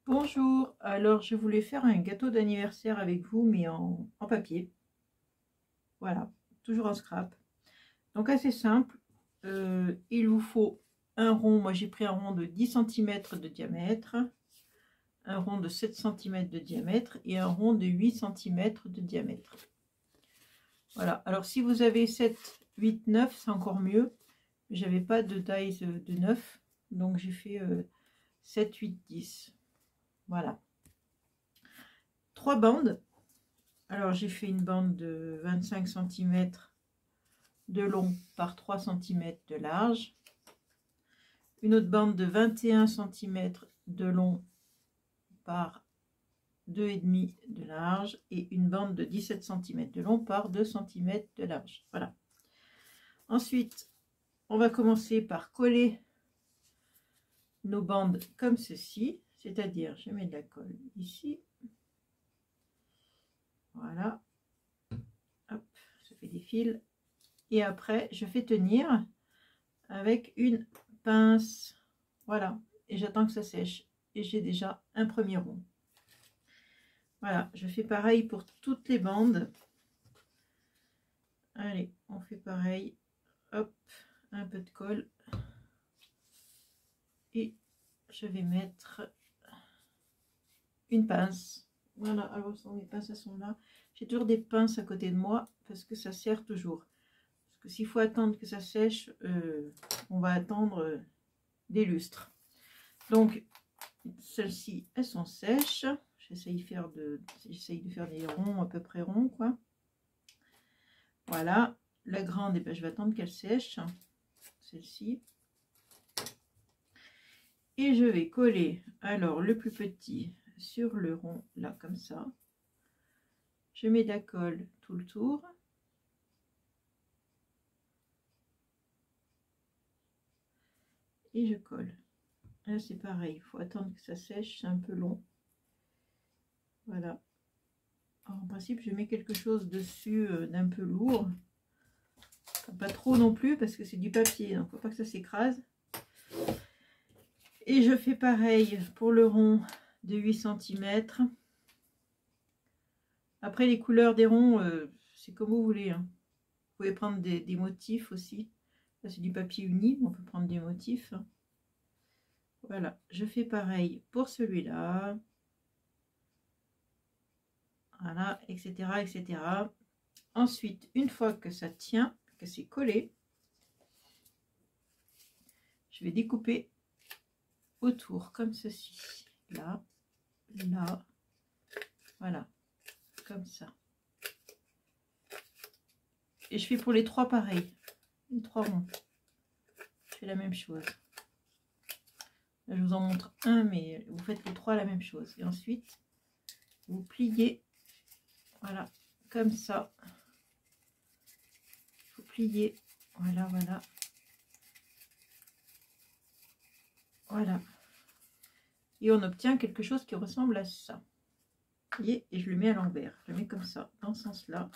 Bonjour, alors je voulais faire un gâteau d'anniversaire avec vous mais en papier, voilà, toujours en scrap. Donc assez simple, il vous faut un rond, moi j'ai pris un rond de 10 cm de diamètre, un rond de 7 cm de diamètre et un rond de 8 cm de diamètre. Voilà, alors si vous avez 7, 8, 9 c'est encore mieux, j'avais pas de taille de 9, donc j'ai fait 7, 8, 10, voilà. 3 bandes. Alors j'ai fait une bande de 25 cm de long par 3 cm de large, une autre bande de 21 cm de long par 2,5 de large et une bande de 17 cm de long par 2 cm de large. Voilà. Ensuite, on va commencer par coller nos bandes comme ceci, c'est-à-dire je mets de la colle ici. Voilà. Hop, ça fait des fils. Et après, je fais tenir avec une pince, voilà, et j'attends que ça sèche et j'ai déjà un premier rond. Voilà, je fais pareil pour toutes les bandes. Allez, on fait pareil, hop, un peu de colle et je vais mettre une pince. Voilà, alors mes pinces elles sont là, j'ai toujours des pinces à côté de moi parce que ça sert toujours, parce que s'il faut attendre que ça sèche, on va attendre des lustres. Donc celles-ci elles sont sèches, j'essaye de faire des ronds à peu près ronds quoi. Voilà, la grande, et ben, je vais attendre qu'elle sèche, celle-ci, et je vais coller alors le plus petit sur le rond là comme ça. Je mets de la colle tout le tour. Et je colle. Là c'est pareil, il faut attendre que ça sèche, c'est un peu long. Voilà. Alors, en principe je mets quelque chose dessus d'un peu lourd. Pas trop non plus parce que c'est du papier, donc faut pas que ça s'écrase. Et je fais pareil pour le rond de 8 cm. Après les couleurs des ronds, c'est comme vous voulez, hein. Vous pouvez prendre des motifs aussi. Là c'est du papier uni, on peut prendre des motifs. Voilà, je fais pareil pour celui-là. Voilà, etc., etc. Ensuite, une fois que ça tient, que c'est collé, je vais découper autour comme ceci. Là, là, voilà, comme ça. Et je fais pour les trois pareils, les trois ronds. Je fais la même chose. Là, je vous en montre un, mais vous faites les trois la même chose. Et ensuite, vous pliez, voilà, comme ça. Vous pliez, voilà, voilà. Voilà. Et on obtient quelque chose qui ressemble à ça. Vous voyez, et je le mets à l'envers. Je le mets comme ça, dans ce sens-là.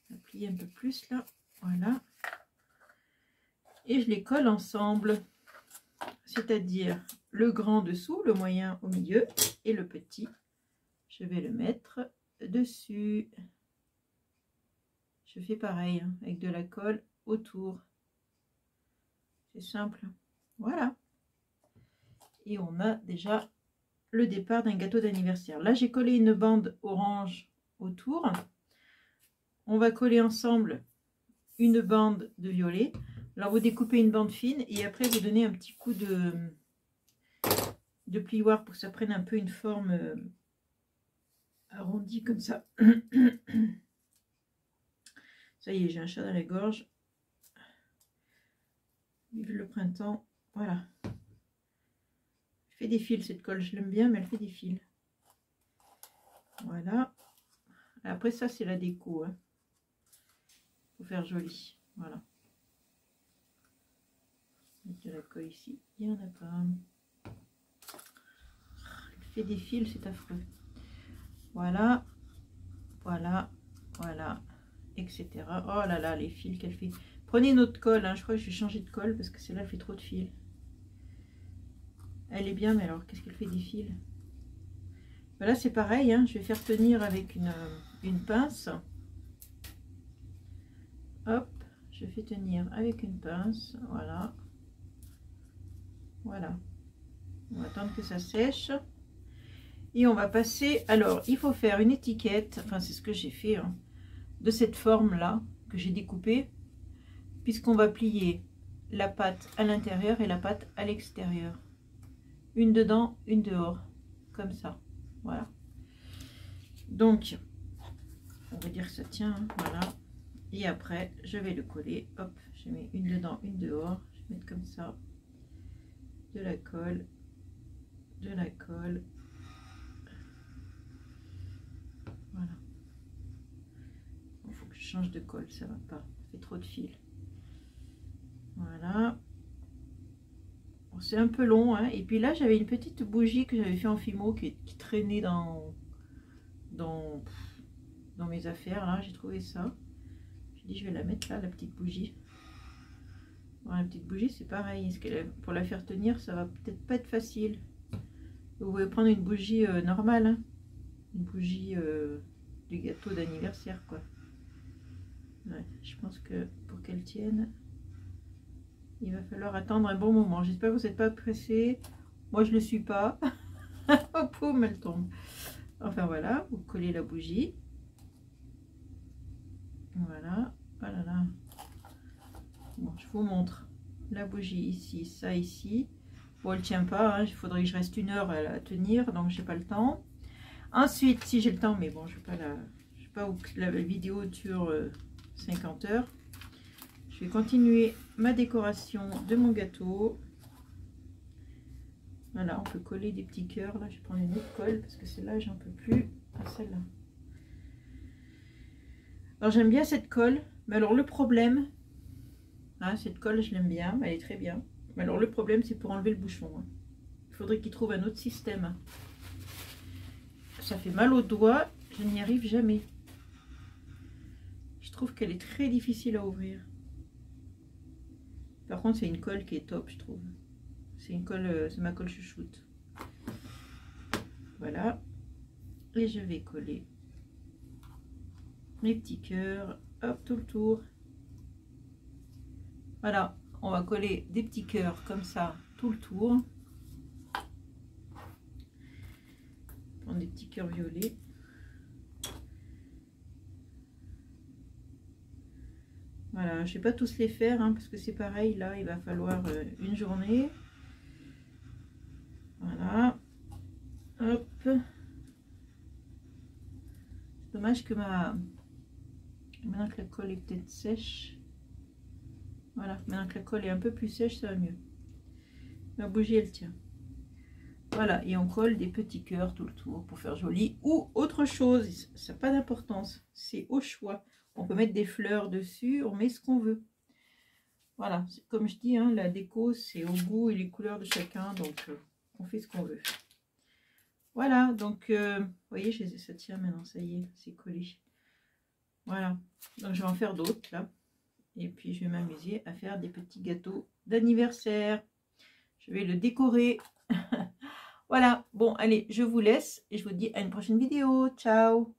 On va plier un peu plus là, voilà. Et je les colle ensemble. C'est-à-dire le grand dessous, le moyen au milieu et le petit. Je vais le mettre dessus. Je fais pareil hein, avec de la colle autour. C'est simple. Voilà. Et on a déjà le départ d'un gâteau d'anniversaire. Là, j'ai collé une bande orange autour. On va coller ensemble une bande de violet. Alors, vous découpez une bande fine et après, vous donnez un petit coup de plioir pour que ça prenne un peu une forme arrondie comme ça. Ça y est, j'ai un chat dans la gorge. Vive le printemps. Voilà. Elle fait des fils cette colle, je l'aime bien, mais elle fait des fils. Voilà. Après ça, c'est la déco. Hein. Faut faire joli. Voilà. Mettre de la colle ici. Il n'y en a pas. Elle fait des fils, c'est affreux. Voilà. Voilà. Voilà. Etc. Oh là là, les fils qu'elle fait. Prenez une autre colle. Hein. Je crois que je vais changer de colle parce que celle-là, elle fait trop de fils. Elle est bien, mais alors qu'est-ce qu'elle fait des fils? Là c'est pareil, hein, je vais faire tenir avec une pince. Hop, je fais tenir avec une pince, voilà. Voilà. On va attendre que ça sèche. Et on va passer, alors il faut faire une étiquette, enfin c'est ce que j'ai fait, hein, de cette forme là, que j'ai découpée, puisqu'on va plier la pâte à l'intérieur et la pâte à l'extérieur. Une dedans, une dehors, comme ça, voilà. Donc, on va dire que ça tient, hein, voilà. Et après, je vais le coller, hop, je mets une dedans, une dehors, je vais mettre comme ça, de la colle, de la colle. Voilà. Il faut que je change de colle, ça va pas, ça fait trop de fils. Voilà. Bon, c'est un peu long, hein. Et puis là, j'avais une petite bougie que j'avais fait en fimo qui traînait dans mes affaires. Là, j'ai trouvé ça. J'ai dit, je vais la mettre là, la petite bougie. Bon, la petite bougie, c'est pareil. Pour la faire tenir, ça va peut-être pas être facile. Vous pouvez prendre une bougie normale, hein. Une bougie du gâteau d'anniversaire, quoi. Ouais, je pense que pour qu'elle tienne, il va falloir attendre un bon moment. J'espère que vous n'êtes pas pressés. Moi, je ne le suis pas. Oh, poum, elle tombe. Enfin, voilà, vous collez la bougie. Voilà. Voilà, là. Bon, je vous montre. La bougie ici, ça ici. Bon, elle ne tient pas. Hein. Il faudrait que je reste 1 heure à tenir, donc j'ai pas le temps. Ensuite, si j'ai le temps, mais bon, je ne vais pas la vidéo dure 50 heures. Je vais continuer ma décoration de mon gâteau. Voilà, on peut coller des petits cœurs. Là, je vais prendre une autre colle parce que celle-là, j'en peux plus. Ah, celle-là. Alors, j'aime bien cette colle. Mais alors, le problème, hein, cette colle, je l'aime bien. Elle est très bien. Mais alors, le problème, c'est pour enlever le bouchon. Hein. Il faudrait qu'il trouve un autre système. Ça fait mal aux doigts. Je n'y arrive jamais. Je trouve qu'elle est très difficile à ouvrir. Par contre, c'est une colle qui est top, je trouve. C'est une colle, c'est ma colle chouchoute. Voilà. Et je vais coller mes petits cœurs. Hop, tout le tour. Voilà. On va coller des petits cœurs comme ça, tout le tour. Prendre des petits cœurs violets. Voilà, je ne vais pas tous les faire, hein, parce que c'est pareil, là, il va falloir une journée. Voilà. Hop. C'est dommage que maintenant que la colle est peut-être sèche. Voilà, maintenant que la colle est un peu plus sèche, ça va mieux. Ma bougie, elle tient. Voilà, et on colle des petits cœurs tout le tour pour faire joli. Ou autre chose, ça n'a pas d'importance, c'est au choix. On peut mettre des fleurs dessus, on met ce qu'on veut. Voilà, comme je dis, hein, la déco, c'est au goût et les couleurs de chacun, donc on fait ce qu'on veut. Voilà, donc, vous voyez, ça tient maintenant, ça y est, c'est collé. Voilà, donc je vais en faire d'autres, là. Et puis, je vais m'amuser à faire des petits gâteaux d'anniversaire. Je vais le décorer. Voilà, bon, allez, je vous laisse et je vous dis à une prochaine vidéo. Ciao!